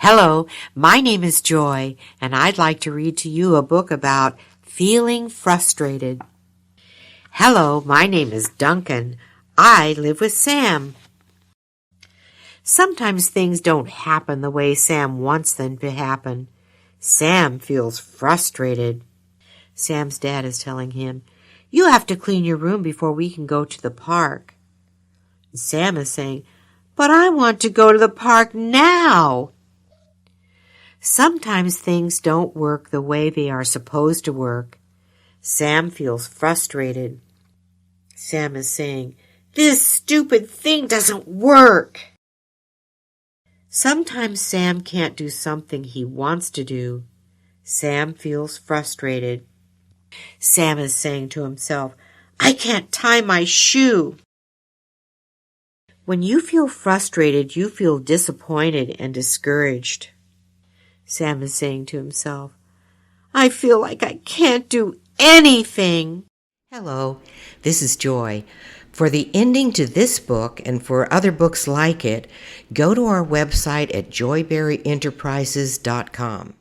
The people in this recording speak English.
Hello, my name is Joy, and I'd like to read to you a book about feeling frustrated. Hello, my name is Duncan. I live with Sam. Sometimes things don't happen the way Sam wants them to happen. Sam feels frustrated. Sam's dad is telling him, "You have to clean your room before we can go to the park." Sam is saying, "But I want to go to the park now." Sometimes things don't work the way they are supposed to work. Sam feels frustrated. Sam is saying, "This stupid thing doesn't work." Sometimes Sam can't do something he wants to do. Sam feels frustrated. Sam is saying to himself, "I can't tie my shoe." When you feel frustrated, you feel disappointed and discouraged. Sam is saying to himself, "I feel like I can't do anything." Hello, this is Joy. For the ending to this book and for other books like it, go to our website at joyberryenterprises.com.